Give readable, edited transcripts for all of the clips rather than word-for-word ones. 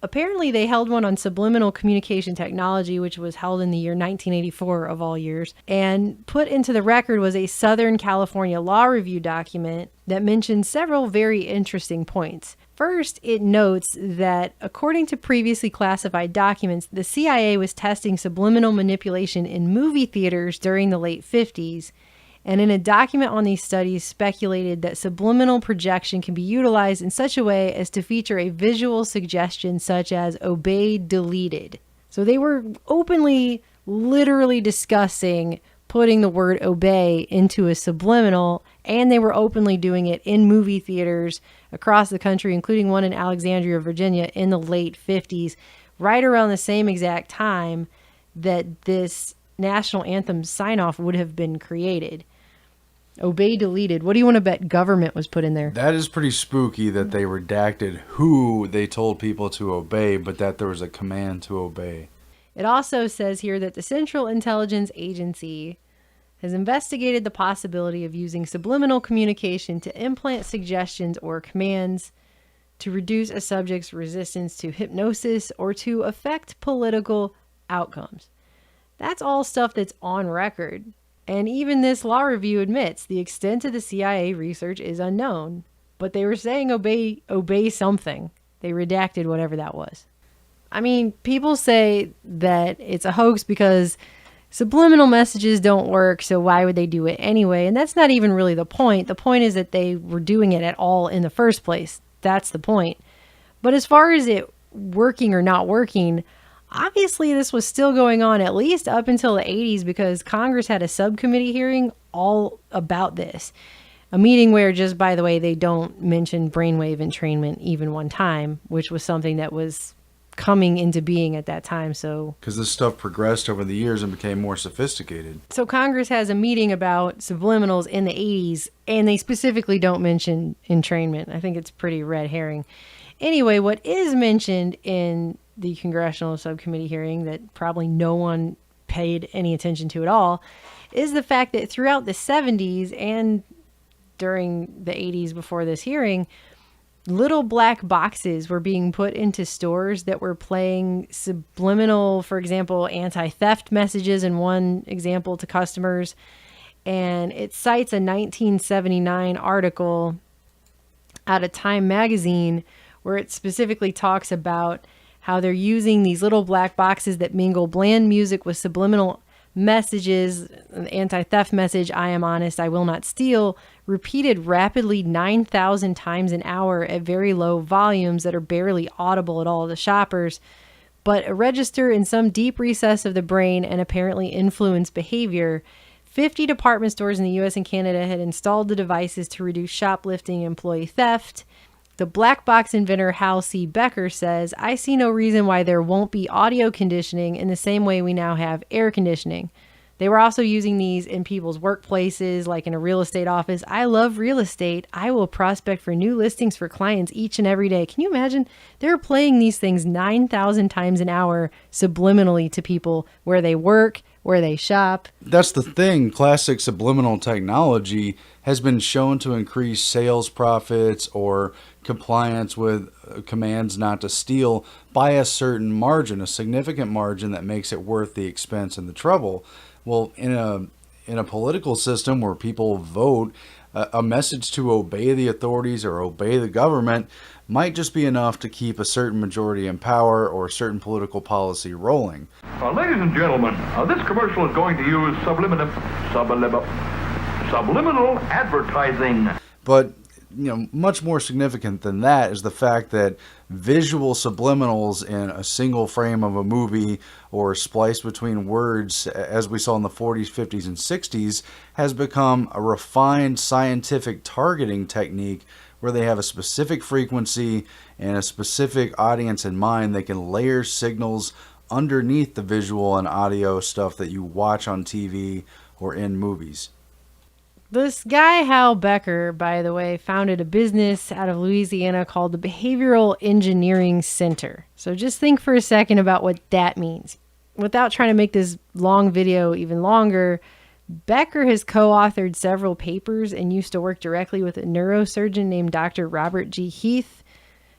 apparently they held one on subliminal communication technology, which was held in the year 1984 of all years. And put into the record was a Southern California Law Review document that mentioned several very interesting points. First, it notes that according to previously classified documents, the CIA was testing subliminal manipulation in movie theaters during the late 50s. And in a document on these studies speculated that subliminal projection can be utilized in such a way as to feature a visual suggestion such as obey deleted. So they were openly, literally discussing putting the word obey into a subliminal, and they were openly doing it in movie theaters across the country, including one in Alexandria, Virginia in the late 50s, right around the same exact time that this national anthem sign-off would have been created. Obey deleted. What do you want to bet government was put in there? That is pretty spooky that they redacted who they told people to obey, but that there was a command to obey. It also says here that the Central Intelligence Agency has investigated the possibility of using subliminal communication to implant suggestions or commands to reduce a subject's resistance to hypnosis or to affect political outcomes. That's all stuff that's on record. And even this law review admits the extent of the CIA research is unknown. But they were saying obey something. They redacted whatever that was. I mean, people say that it's a hoax because subliminal messages don't work, so why would they do it anyway? And that's not even really the point. The point is that they were doing it at all in the first place. That's the point. But as far as it working or not working, obviously this was still going on at least up until the 80s because Congress had a subcommittee hearing all about this. A meeting where, just by the way, they don't mention brainwave entrainment even one time, which was something that was coming into being at that time. So because this stuff progressed over the years and became more sophisticated. So Congress has a meeting about subliminals in the 80s, and they specifically don't mention entrainment. I think it's pretty red herring. Anyway, what is mentioned in the congressional subcommittee hearing that probably no one paid any attention to at all is the fact that throughout the 70s and during the 80s before this hearing, little black boxes were being put into stores that were playing subliminal, for example, anti-theft messages in one example to customers. And it cites a 1979 article out of Time magazine where it specifically talks about how they're using these little black boxes that mingle bland music with subliminal messages, an anti-theft message, I am honest, I will not steal, repeated rapidly 9,000 times an hour at very low volumes that are barely audible at all to shoppers, but register in some deep recess of the brain and apparently influence behavior. 50 department stores in the US and Canada had installed the devices to reduce shoplifting and employee theft. The black box inventor Hal C. Becker says, I see no reason why there won't be audio conditioning in the same way we now have air conditioning. They were also using these in people's workplaces, like in a real estate office. I love real estate. I will prospect for new listings for clients each and every day. Can you imagine? They're playing these things 9,000 times an hour subliminally to people where they work, where they shop. That's the thing. Classic subliminal technology has been shown to increase sales profits or compliance with commands not to steal by a certain margin, a significant margin that makes it worth the expense and the trouble. Well, in a political system where people vote, a message to obey the authorities or obey the government might just be enough to keep a certain majority in power or a certain political policy rolling. Ladies and gentlemen, this commercial is going to use subliminal advertising. But much more significant than that is the fact that visual subliminals in a single frame of a movie or spliced between words, as we saw in the 40s, 50s, and 60s, has become a refined scientific targeting technique where they have a specific frequency and a specific audience in mind. They can layer signals underneath the visual and audio stuff that you watch on TV or in movies. This guy, Hal Becker, by the way, founded a business out of Louisiana called the Behavioral Engineering Center. So just think for a second about what that means. Without trying to make this long video even longer, Becker has co-authored several papers and used to work directly with a neurosurgeon named Dr. Robert G. Heath.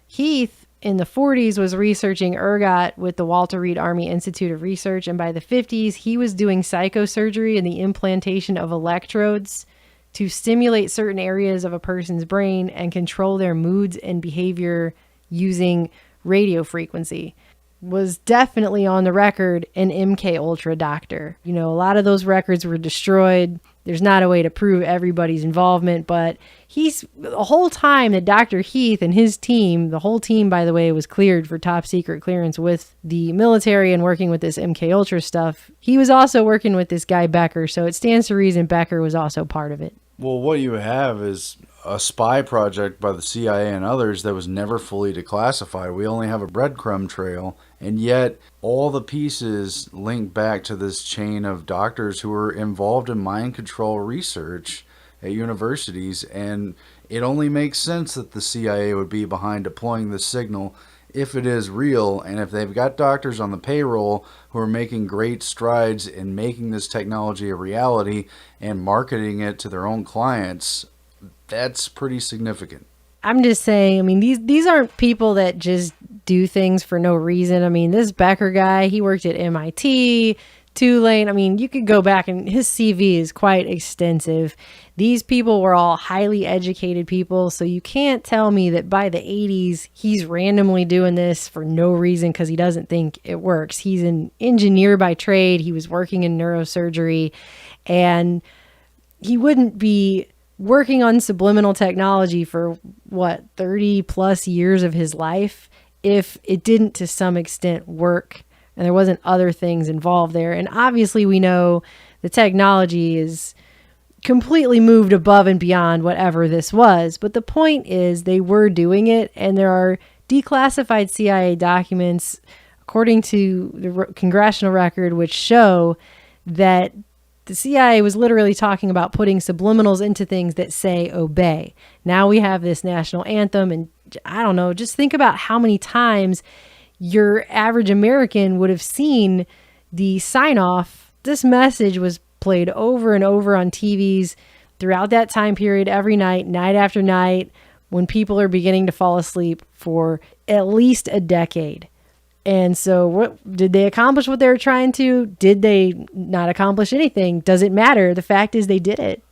Heath in the 40s was researching ergot with the Walter Reed Army Institute of Research. And by the 50s, he was doing psychosurgery and the implantation of electrodes to stimulate certain areas of a person's brain and control their moods and behavior using radio frequency. Was definitely on the record an MK Ultra doctor. You know, a lot of those records were destroyed. There's not a way to prove everybody's involvement, but he's the whole time that Dr. Heath and his team, the whole team, by the way, was cleared for top secret clearance with the military and working with this MK Ultra stuff. He was also working with this guy Becker, so it stands to reason Becker was also part of it. Well, what you have is a spy project by the CIA and others that was never fully declassified. We only have a breadcrumb trail, and yet all the pieces link back to this chain of doctors who were involved in mind control research at universities, and it only makes sense that the CIA would be behind deploying this signal if it is real, and if they've got doctors on the payroll who are making great strides in making this technology a reality and marketing it to their own clients, that's pretty significant. I'm just saying, I mean, these aren't people that just do things for no reason. I mean, this Becker guy, he worked at MIT, Tulane. I mean, you could go back and his CV is quite extensive. These people were all highly educated people. So you can't tell me that by the 80s, he's randomly doing this for no reason because he doesn't think it works. He's an engineer by trade. He was working in neurosurgery, and he wouldn't be working on subliminal technology for 30 plus years of his life if it didn't to some extent work and there wasn't other things involved there. And obviously we know the technology is completely moved above and beyond whatever this was. But the point is they were doing it, and there are declassified CIA documents, according to the congressional record, which show that the CIA was literally talking about putting subliminals into things that say obey. Now we have this national anthem, and I don't know, just think about how many times your average American would have seen the sign off. This message was played over and over on TVs throughout that time period, every night, night after night, when people are beginning to fall asleep for at least a decade. And so what did they accomplish what they were trying to? Did they not accomplish anything? Does it matter? The fact is they did it.